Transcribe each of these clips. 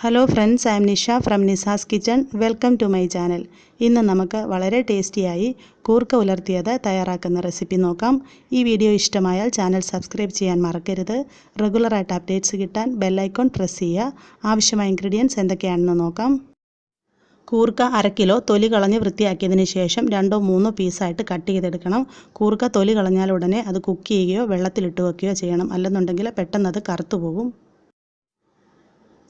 Hello friends, I am Nissa from Nissa's Kitchen. Welcome to my channel. ഇന്ന് നമുക്ക് വളരെ ടേസ്റ്റിയായി കൂർക്ക ഉലർത്തിയത് തയ്യാറാക്കുന്ന റെസിപ്പി നോക്കാം. ഈ വീഡിയോ ഇഷ്ടമായാൽ ചാനൽ സബ്സ്ക്രൈബ് ചെയ്യാൻ മറക്കരുത്. റെഗുലറായിട്ട് അപ്ഡേറ്റ്സ് കിട്ടാൻ ബെൽ ഐക്കൺ പ്രസ് ചെയ്യുക. ആവശ്യമായ ഇൻഗ്രീഡിയൻസ് എന്തൊക്കെയാണെന്ന് നോക്കാം. കൂർക്ക 1/2 കിലോ തൊലി കളഞ്ഞ് വൃത്തിയാക്കിയതിന് ശേഷം 2-3 പീസായിട്ട് കട്ട് ചെയ്തെടുക്കണം. കൂർക്ക തൊലി കളഞ്ഞാൽ ഉടനെ അത് കുക്ക് ചെയ്യുകയോ വെള്ളത്തിലിട്ട് വെക്കുകയോ ചെയ്യണം. അല്ലെന്നുണ്ടെങ്കിൽ പെട്ടെന്ന് അത് കറുത്തു പോകും.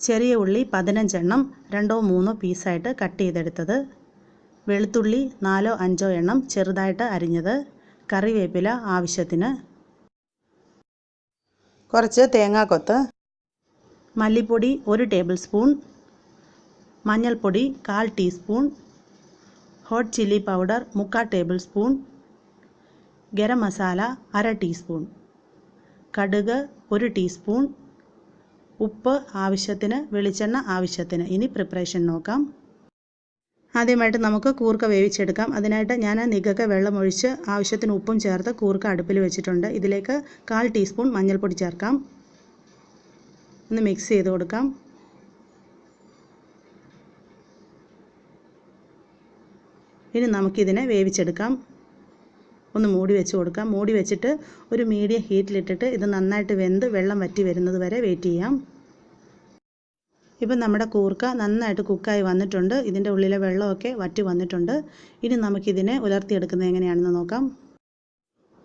ചെറിയ ഉള്ളി 15 എണ്ണം 2-3 പീസായിട്ട് കട്ട് ചെയ്തെടുത്തത്. വെളുത്തുള്ളി 4-5 എണ്ണം ചെറുതായിട്ട് അരിഞ്ഞത്. കറിവേപ്പില ആവശ്യത്തിന്. കുറച്ച് തേങ്ങാക്കൊത്ത്. മല്ലിപ്പൊടി 1 ടേബിൾ സ്പൂൺ. മഞ്ഞൾപ്പൊടി 1/4 teaspoon. Hot chilli powder 3/4 table spoon. Garam masala 1/2 teaspoon. കടുക് 1 ടീസ്പൂൺ. ഉപ്പ് ആവശ്യത്തിന്. വെളിച്ചെണ്ണ ആവശ്യത്തിന്. ഇനി പ്രിപ്പറേഷൻ നോക്കാം. ആദ്യമായിട്ട് നമുക്ക് കൂർക്ക വേവിച്ചെടുക്കാം. അതിനായിട്ട് ഞാൻ നികക്ക വെള്ളമൊഴിച്ച് ആവശ്യത്തിന് ഉപ്പും ചേർത്ത് കൂർക്ക അടുപ്പിൽ വെച്ചിട്ടുണ്ട്. ഇതിലേക്ക് 1/4 ടീസ്പൂൺ മഞ്ഞൾപ്പൊടി ചേർക്കാം. ഒന്ന് മിക്സ് ചെയ്ത് കൊടുക്കാം. ഇനി നമുക്കിതിനെ വേവിച്ചെടുക്കാം. ഒന്ന് മൂടി വെച്ച് കൊടുക്കാം. മൂടി വെച്ചിട്ട് ഒരു മീഡിയം ഹീറ്റിലിട്ടിട്ട് ഇത് നന്നായിട്ട് വെന്ത് വെള്ളം വറ്റി വരുന്നത് വരെ വെയിറ്റ് ചെയ്യാം. ഇപ്പം നമ്മുടെ കൂർക്ക നന്നായിട്ട് കുക്കായി വന്നിട്ടുണ്ട്. ഇതിൻ്റെ ഉള്ളിലെ വെള്ളമൊക്കെ വറ്റി വന്നിട്ടുണ്ട്. ഇനി നമുക്കിതിനെ ഉലർത്തിയെടുക്കുന്നത് എങ്ങനെയാണെന്ന് നോക്കാം.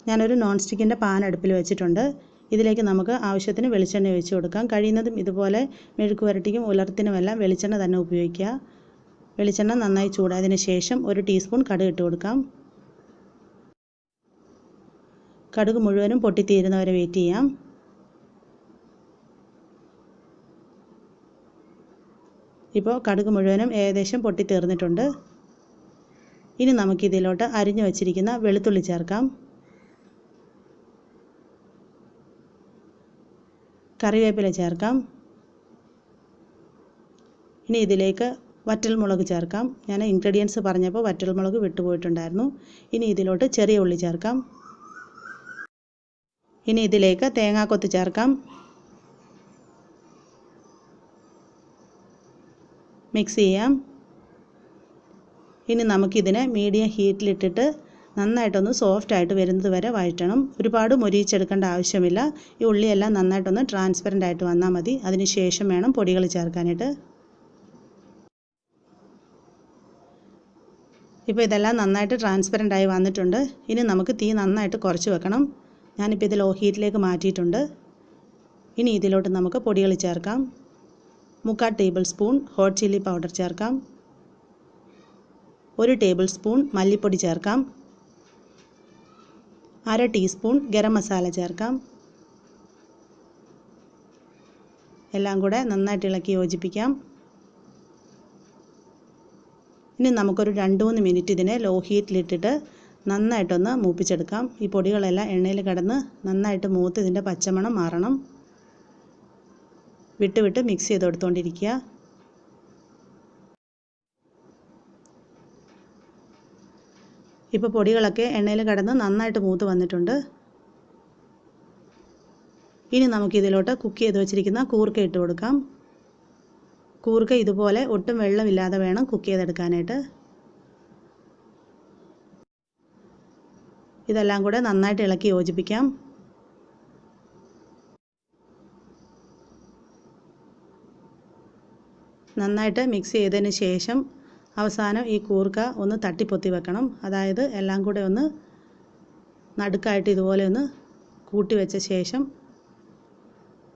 ഞാനൊരു നോൺ സ്റ്റിക്കിൻ്റെ പാൻ അടുപ്പിൽ വെച്ചിട്ടുണ്ട്. ഇതിലേക്ക് നമുക്ക് ആവശ്യത്തിന് വെളിച്ചെണ്ണ ഒഴിച്ച് കൊടുക്കാം. കഴിയുന്നതും ഇതുപോലെ മെഴുക്ക് പുരട്ടിക്കും ഉലർത്തിനുമെല്ലാം വെളിച്ചെണ്ണ തന്നെ ഉപയോഗിക്കുക. വെളിച്ചെണ്ണ നന്നായി ചൂടായതിന് ശേഷം 1 ടീസ്പൂൺ കടുക് ഇട്ട് കൊടുക്കാം. കടുക് മുഴുവനും പൊട്ടിത്തീരുന്നവരെ വെയിറ്റ് ചെയ്യാം. ഇപ്പോൾ കടുക് മുഴുവനും ഏകദേശം പൊട്ടിത്തീർന്നിട്ടുണ്ട്. ഇനി നമുക്കിതിലോട്ട് അരിഞ്ഞു വച്ചിരിക്കുന്ന വെളുത്തുള്ളി ചേർക്കാം. കറിവേപ്പില ചേർക്കാം. ഇനി ഇതിലേക്ക് വറ്റൽമുളക് ചേർക്കാം. ഞാൻ ഇൻഗ്രീഡിയൻസ് പറഞ്ഞപ്പോൾ വറ്റൽമുളക് വിട്ടുപോയിട്ടുണ്ടായിരുന്നു. ഇനി ഇതിലോട്ട് ചെറിയ ഉള്ളി ചേർക്കാം. ഇനി ഇതിലേക്ക് തേങ്ങാക്കൊത്ത് ചേർക്കാം. മിക്സ് ചെയ്യാം. ഇനി നമുക്കിതിനെ മീഡിയം ഹീറ്റിലിട്ടിട്ട് നന്നായിട്ടൊന്ന് സോഫ്റ്റായിട്ട് വരുന്നത് വരെ വഴറ്റണം. ഒരുപാട് മൊരിയിച്ചെടുക്കേണ്ട ആവശ്യമില്ല. ഈ ഉള്ളിയെല്ലാം നന്നായിട്ടൊന്ന് ട്രാൻസ്പെറൻ്റ് ആയിട്ട് വന്നാൽ മതി. അതിന് ശേഷം വേണം പൊടികൾ ചേർക്കാനായിട്ട്. ഇപ്പോൾ ഇതെല്ലാം നന്നായിട്ട് ട്രാൻസ്പെറൻ്റ് ആയി വന്നിട്ടുണ്ട്. ഇനി നമുക്ക് തീ നന്നായിട്ട് കുറച്ച് വെക്കണം. ഞാനിപ്പോൾ ഇത് ലോ ഹീറ്റിലേക്ക് മാറ്റിയിട്ടുണ്ട്. ഇനി ഇതിലോട്ട് നമുക്ക് പൊടികൾ ചേർക്കാം. 3/4 table spoon hot chilli powder ചേർക്കാം. 1 ടേബിൾ സ്പൂൺ മല്ലിപ്പൊടി ചേർക്കാം. 1/2 ടീസ്പൂൺ ഗരം മസാല ചേർക്കാം. എല്ലാം കൂടെ നന്നായിട്ട് ഇളക്കി യോജിപ്പിക്കാം. ഇനി നമുക്കൊരു 2-3 മിനിറ്റ് ഇതിനെ ലോ ഹീറ്റിലിട്ടിട്ട് നന്നായിട്ടൊന്ന് മൂപ്പിച്ചെടുക്കാം. ഈ പൊടികളെല്ലാം എണ്ണയിൽ കിടന്ന് നന്നായിട്ട് മൂത്ത് ഇതിൻ്റെ പച്ചമണം മാറണം. വിട്ട് മിക്സ് ചെയ്ത് കൊടുത്തുകൊണ്ടിരിക്കുക. ഇപ്പോൾ പൊടികളൊക്കെ എണ്ണയിൽ കിടന്ന് നന്നായിട്ട് മൂത്ത് വന്നിട്ടുണ്ട്. ഇനി നമുക്കിതിലോട്ട് കുക്ക് ചെയ്ത് വെച്ചിരിക്കുന്ന കൂർക്ക ഇട്ട് കൊടുക്കാം. കൂർക്ക ഇതുപോലെ ഒട്ടും വെള്ളമില്ലാതെ വേണം കുക്ക് ചെയ്തെടുക്കാനായിട്ട്. ഇതെല്ലാം കൂടെ നന്നായിട്ട് ഇളക്കി യോജിപ്പിക്കാം. നന്നായിട്ട് മിക്സ് ചെയ്തതിന് ശേഷം അവസാനം ഈ കൂർക്ക ഒന്ന് തട്ടിപ്പൊത്തി വെക്കണം. അതായത് എല്ലാം കൂടെ ഒന്ന് നടുക്കായിട്ട് ഇതുപോലെ ഒന്ന് കൂട്ടി വെച്ച ശേഷം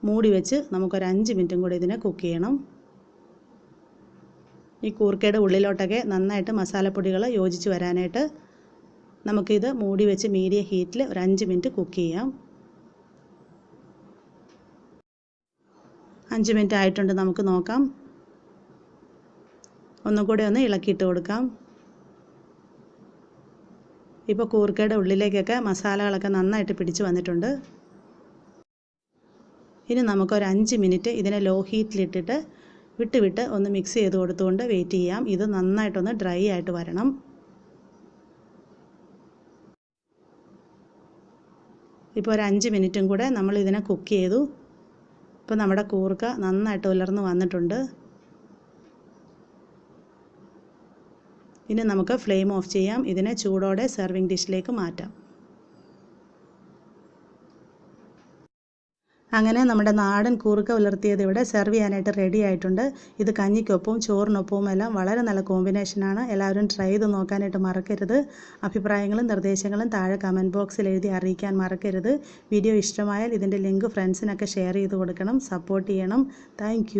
മൂടി വെച്ച് നമുക്കൊരു 5 മിനിറ്റും കൂടി ഇതിനെ കുക്ക് ചെയ്യണം. ഈ കൂർക്കയുടെ ഉള്ളിലോട്ടൊക്കെ നന്നായിട്ട് മസാലപ്പൊടികൾ യോജിച്ച് വരാനായിട്ട് നമുക്കിത് മൂടി വെച്ച് മീഡിയം ഹീറ്റിൽ ഒരു 5 മിനിറ്റ് കുക്ക് ചെയ്യാം. 5 മിനിറ്റ് ആയിട്ടുണ്ട്. നമുക്ക് നോക്കാം. ഒന്നുകൂടെ ഒന്ന് ഇളക്കിയിട്ട് കൊടുക്കാം. ഇപ്പോൾ കൂർക്കയുടെ ഉള്ളിലേക്കൊക്കെ മസാലകളൊക്കെ നന്നായിട്ട് പിടിച്ച് വന്നിട്ടുണ്ട്. ഇനി നമുക്കൊരു 5 മിനിറ്റ് ഇതിനെ ലോ ഹീറ്റിലിട്ടിട്ട് വിട്ട് ഒന്ന് മിക്സ് ചെയ്ത് കൊടുത്തുകൊണ്ട് വെയിറ്റ് ചെയ്യാം. ഇത് നന്നായിട്ടൊന്ന് ഡ്രൈ ആയിട്ട് വരണം. ഇപ്പോൾ ഒരു 5 മിനിറ്റും കൂടെ നമ്മൾ ഇതിനെ കുക്ക് ചെയ്തു. ഇപ്പോൾ നമ്മുടെ കൂർക്ക നന്നായിട്ട് ഉലർന്ന് വന്നിട്ടുണ്ട്. ഇനി നമുക്ക് ഫ്ലെയിം ഓഫ് ചെയ്യാം. ഇതിനെ ചൂടോടെ സെർവിങ് ഡിഷിലേക്ക് മാറ്റാം. അങ്ങനെ നമ്മുടെ നാടൻ കൂർക്ക ഉലർത്തിയത് ഇവിടെ സെർവ് ചെയ്യാനായിട്ട് റെഡി ആയിട്ടുണ്ട്. ഇത് കഞ്ഞിക്കൊപ്പവും ചോറിനൊപ്പവും എല്ലാം വളരെ നല്ല കോമ്പിനേഷനാണ്. എല്ലാവരും ട്രൈ ചെയ്ത് നോക്കാനായിട്ട് മറക്കരുത്. അഭിപ്രായങ്ങളും നിർദ്ദേശങ്ങളും താഴെ കമൻറ്റ് ബോക്സിൽ എഴുതി അറിയിക്കാൻ മറക്കരുത്. വീഡിയോ ഇഷ്ടമായാൽ ഇതിൻ്റെ ലിങ്ക് ഫ്രണ്ട്സിനൊക്കെ ഷെയർ ചെയ്ത് കൊടുക്കണം. സപ്പോർട്ട് ചെയ്യണം. താങ്ക്